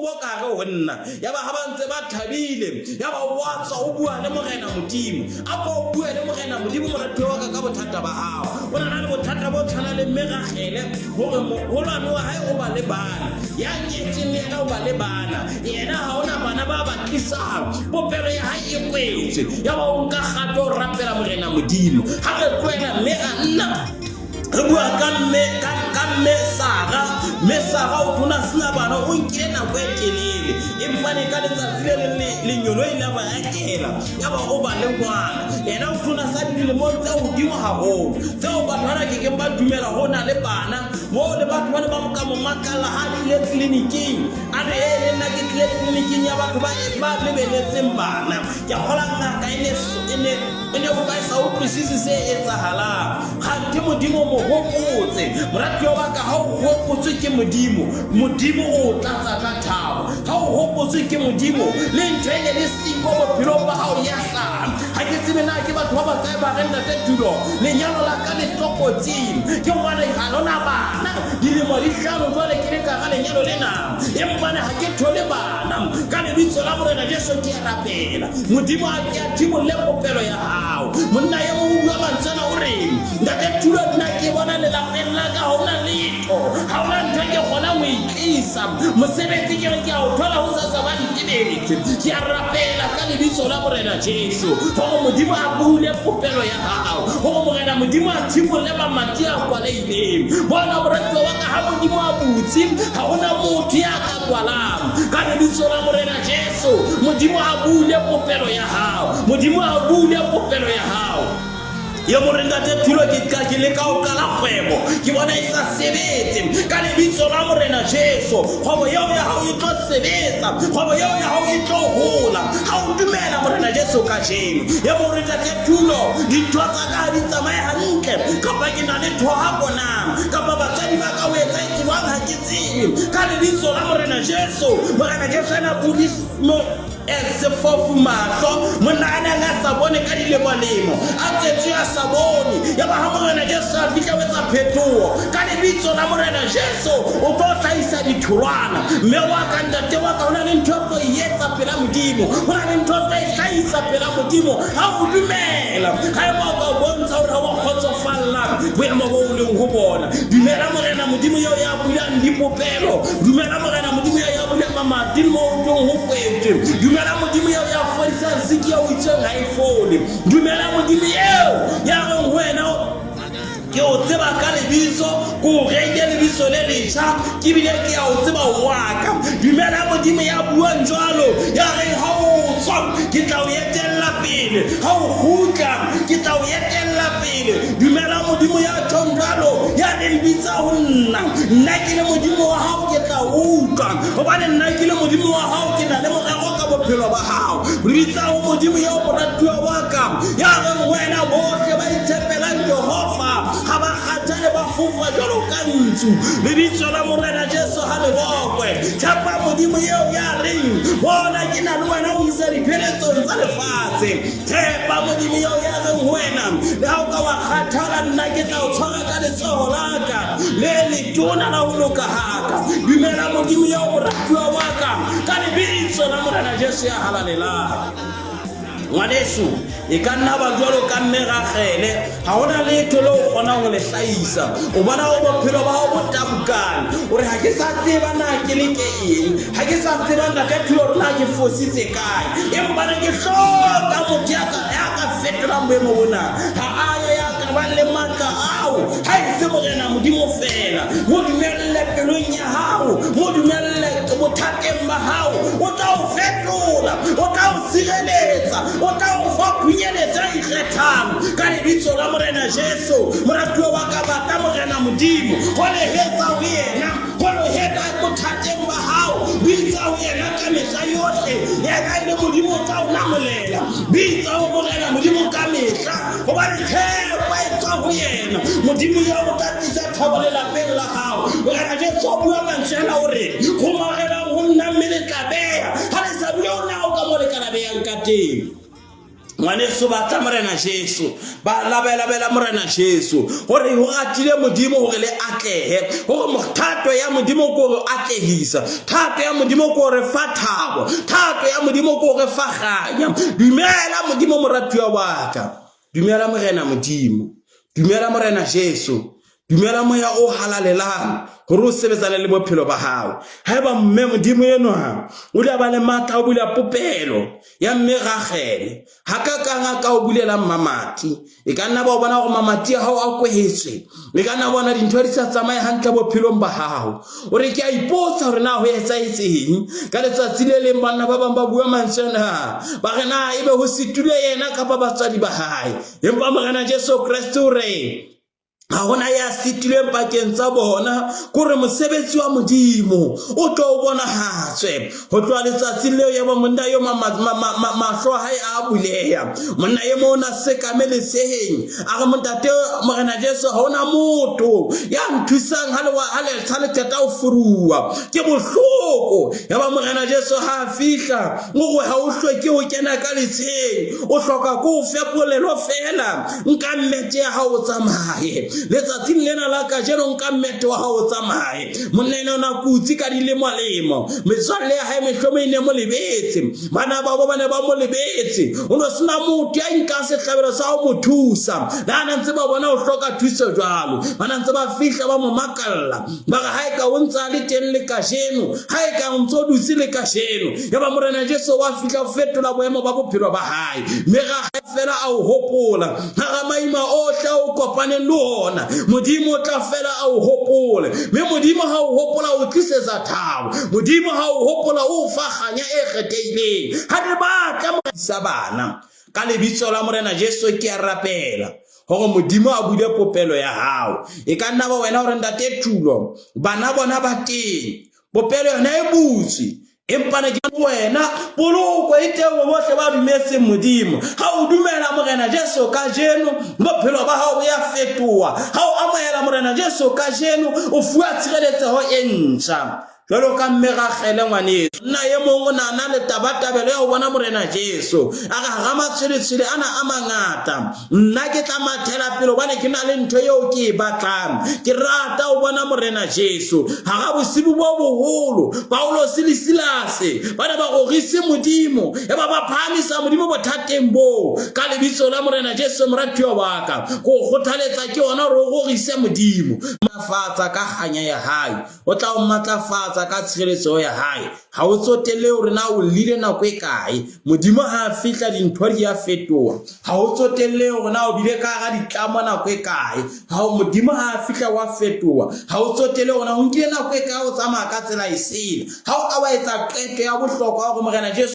bo ka ga wonna ya ba ha ba ntse ba thabile ya ba wa tswa o bua le morena modimo a bo bua le morena modimo moratuwa wa ka bothata ba hao o na le bothata bo tshwana le Megagele hore moholwane wa hae o ba le bana ya nyetseng yena o ba le bana yena ha ona bana ba ba tlisang popelo ya hae e kwetse ya ba o nka gato rapela morena modimo ha re tloela mme a nna re bua ka mme Sara o tona sena bana o nkile nako e telele empa ne ka letsatsi le nyolo ile ba yakela ya ba o ba le ngwana yena o tona sa dilemo tsa hodimo haholo tseo batho bana ke ba dumela hona le bana mo le batho bana ba mo ka mo makala ha le clinicing a re le nna ke clinicing ya batho ba lebeletseng bana ya hola ngaka ene go ba sa utlwisisi se etsahalang ga ke modimo mo hopotse moratuwa wa ka ha o hopotswe ke modimo o tlatsa ka thabo ha o hopotswe ke modimo le ntshele le siko bophelo ba hao ya hlana ha ke tsebe na ke batho ba ba kae ba renda te tulo lenyalo la ka le tlokotsing ke ngwana ga lona bana dilemo di hlano jwale ke le ka ga lenyalo lena empa ha ke thole bana ka le bitso la morena Jesu ke rapela modimo a ke a thimolle popelo ya hao monna ya mo bua mantsana o re nda ke tulo nna ke bona le la pella ka hona letho ha ona ntho ke gona mo itlisa mosebetsi ke re ke a o thola ho sa sa ba ditebetse ke a rapela ka le bitso la morena Jesu ho modimo a bule popelo ya hao ho morena modimo a thimolle mamati a kwaleileng bona moratuwa wa ka ha modimo a butsi ha ona motho ya ka kwalang ka le bitso la morena Jesu modimo a bule popelo ya hao modimo a bule popelo ya hao yo morenga te tulo ke le ka o kala kgwebo ke bona e sa sebetse ka le bitso la morena Jesu kgwebo yeo ya hao e tlo sebetsa kgwebo yeo ya hao e tlo hola ha o dumela morena Jesu ka jeno yo morenga te tulo dintho tsa ka di tsamaye hantle kapa ke na le thoha bona kapa batsadi ba ka o etsa itswang ha ke tsebe ka le bitso la morena Jesu ena budismo ese fofu mahlo monna ana nga sabone ka dilemo a tsetsi a sabone ya ba ha morena Jesu a fika wetsa phethoho ka lebitso la morena Jesu o tlo tlhaisa ditholwana mme wa ka ntate wa ka ona le ntho tlo yetsa pela modimo ona le ntho tlo tlhaisa pela modimo ha o dumela ha e ba ka bontsha hore wa khotsofalla boemo bo o leng ho bona dumela morena modimo yo ya bulang dipopelo dumela morena modimo yo ya bulang mamati mo o tlo ho kwetse dumela modimo yo ya fodisa ziki o itseng ha ifone dumela modimo yo ya re wena ke o tseba ka lebitso ko reke lebitso le letjha ke bile ke ya o tseba waka dumela modimo ya buang jwalo ya re ha o tswa ke tla o etella pele ha o hutla ke tla o etella pele dumela modimo ya thongalo ya re lebitsa ho nna ke le modimo wa hao ke tla utlwa hobane nna ke le modimo wa hao ke na le morero ka bophelo ba hao lebitsa ho modimo ya moratuwa wa ka ya re wena bohle ba itshepela Jehova ha ba kgathale ba fufa jalo ka ntsu lebitso la morena Jesu ha le bokwe tshepa modimo eo ya reng bona ke na le wena o isa dipheletso tsa lefatshe tshepa modimo eo ya reng wena le ha o ka wa kgathala nna ke tla o tshwara ka letsoho la ka le letona la ho loka haka dumela modimo eo moratuwa wa ka lebitso la morena Jesu ya halalela ngwaneso e ka nna ba jwalo ka Megagele ha hona letho le o kgona ho le hlaisa o bona o bophelo ba ho botabukana o re ha ke sa tseba na ke le ke eng ha ke sa tseba nna ka thulo rona ke fositse kae empa ne ke hloka motho ya ka fetola boemo bona ha aya ya ka ba le matla ao ha e se morena modimo fela mo dumelle pelong ya hao mo dumelle bothateng ba hao o tla o fetola o tla o sireletsa o tla o fa punyeletsa ikgethang ka lebitso la morena Jesu moratuwa wa ka bata morena modimo go le hetsa ho yena go le heta bothateng ba hao bitsa ho yena ka mehla yohle ya ka le modimo o tla o namolela bitsa ho morena modimo ka mehla go ba le tshepo e tswa ho yena modimo ya o tatisa thabo le lapeng la hao morena Jesu o bua mantsela hore go magela go nna mmele tla beya ha le sa bua o na o ka mo le kana beyang ka teng ngwaneso ba tla morena Jesu ba labela morena Jesu gore go gatile modimo gore le atlehe gore mothato ya modimo ko go atlehisa thato ya modimo ko re fa thabo thato ya modimo ko re fa ganya dumela modimo moratiwa wa ka dumela morena modimo dumela morena Jesu dumela moya o halalelang gore o sebetsana le bophelo ba hao haeba mme modimo eno o le ba le matla o bula popelo ya mme Rachel hakakanga ka o bulela mamati e ka nna ba bona gore mamati a hao a kwehetswe e ka nna bona dintho di sa tsamaye hantle bophelong ba hao o re ke a ipotsa gore na ho etsaetseng ka letsatsi le leng bana ba bang ba bua mantsana ba re na ebe ho situle yena ka ba batswadi ba hae empa morena Jesu Kriste o re ha hona ya sitilweng pakeng tsa bona gore mosebetsi wa modimo o tlo bona hatswe ho tloa letsatsi leo ya ba monna yo mahlo hae a buleha monna ye mona sekamele seheng a re montate morena Jesu ha hona motho ya nthusang ha le tshata o furua ke bohloko ya ba morena Jesu ha fihla ngwe ha o hloke o kena ka letsheng o hloka go fepolelo fela nka mmete ya ha o tsamaye letsatsi lena la ka jeno nka mmete wa ha o tsamaye monene ona kutsi ka dile molemo metswalle ya hae mehlomo ine mo lebetse bana ba bane ba mo lebetse o no sina motho ya nka sehlabelo sa ho mothusa dana ntse ba bona o hloka thuso jwalo bana ntse ba fihla ba mo makalla ba ga hae ka o ntsa le teng le ka jeno hae ka ntso dutse le ka jeno ya ba morena Jesu wa fihla o fetola boemo ba bophelo ba hae me ga fela a o hopola ga maima o tla o kopane le ona modimo tla fela a o hopole me modimo ha o hopola o tlisetsa thabo modimo ha o hopola o fa ganya e kgetheileng ha re batla mo sa bana ka lebitso la morena Jesu ke a rapela gore modimo a bule popelo ya hao e ka nna ba wena gore ntate Thulo bana bona ba teng popelo yona e butsi empa ne ke wena poloko itewe bohle ba dumetse modimo ha o dumela morena Jesu ka jeno bophelo ba hao ya fetoa ha o amohela morena Jesu ka jeno o fuwa tshireletseho e ntjha jalo ka mme Rachel ngwaneso nna ye mongwe nana le tabatabelo ya o bona morena Jesu a ga matshweletswele ana a mangata nna ke tla mathela pelo bane ke na le ntho eo ke e batlang ke rata o bona morena Jesu ha ga bosibu bo boholo Paulo le Silase bana ba gorise modimo e ba ba phamisa modimo bothateng bo ka lebitso la morena Jesu moratiwa wa ka go kgothaletsa ke ona ro gorise modimo mafatsa ka ganya ya hae o tla o matlafatsa ka tshireletso ya hae ha o tsotelle hore na o lile nako e kae modimo ha fihla dintho di ya fetoa ha o tsotelle hore na o bile ka ga ditlamo nako e kae ha o modimo ha fihla wa fetoa ha o tsotelle hore na o nkile nako e kae o tsamaya ka tsela e sele ha o ka wa etsa qeto ya bohlokwa go morena Jesu